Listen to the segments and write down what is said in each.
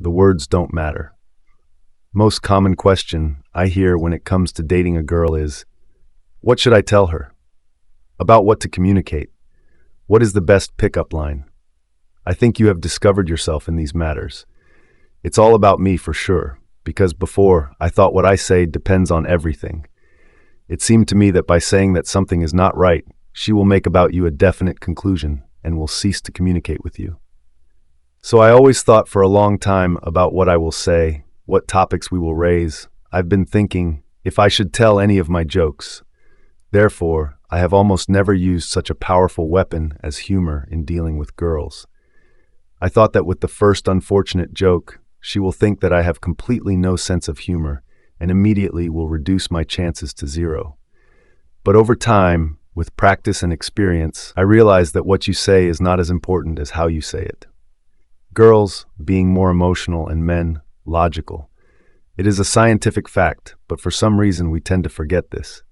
the words don't matter. Most common question I hear when it comes to dating a girl is, what should I tell her? About what to communicate? What is the best pickup line? I think you have discovered yourself in these matters. It's all about me for sure, because before, I thought what I say depends on everything. It seemed to me that by saying that something is not right, she will make about you a definite conclusion and will cease to communicate with you. So I always thought for a long time about what I will say, what topics we will raise. I've been thinking if I should tell any of my jokes. Therefore, I have almost never used such a powerful weapon as humor in dealing with girls. I thought that with the first unfortunate joke, she will think that I have completely no sense of humor and immediately will reduce my chances to zero. But over time, with practice and experience, I realized that what you say is not as important as how you say it. Girls, being more emotional, and men, logical. It is a scientific fact, but for some reason we tend to forget this.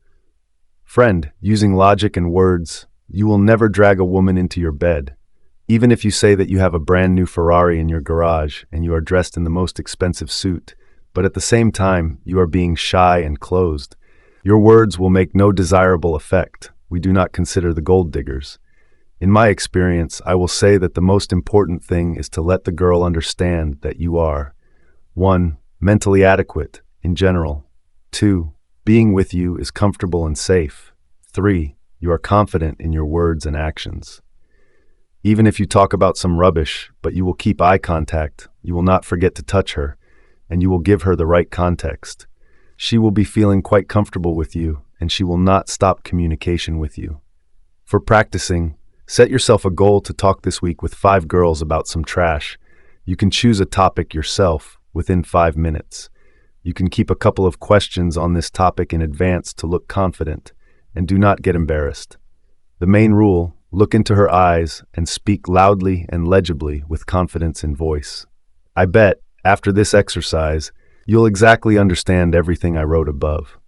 Friend, using logic and words, you will never drag a woman into your bed. Even if you say that you have a brand new Ferrari in your garage and you are dressed in the most expensive suit, but at the same time you are being shy and closed, your words will make no desirable effect. We do not consider the gold diggers. In my experience, I will say that the most important thing is to let the girl understand that you are 1. Mentally adequate, in general. 2. Being with you is comfortable and safe. 3. You are confident in your words and actions. Even if you talk about some rubbish, but you will keep eye contact, you will not forget to touch her, and you will give her the right context. She will be feeling quite comfortable with you, and she will not stop communication with you. For practicing, set yourself a goal to talk this week with 5 girls about some trash. You can choose a topic yourself within 5 minutes. You can keep a couple of questions on this topic in advance to look confident, and do not get embarrassed. The main rule: look into her eyes and speak loudly and legibly with confidence in voice. I bet, after this exercise, you'll exactly understand everything I wrote above.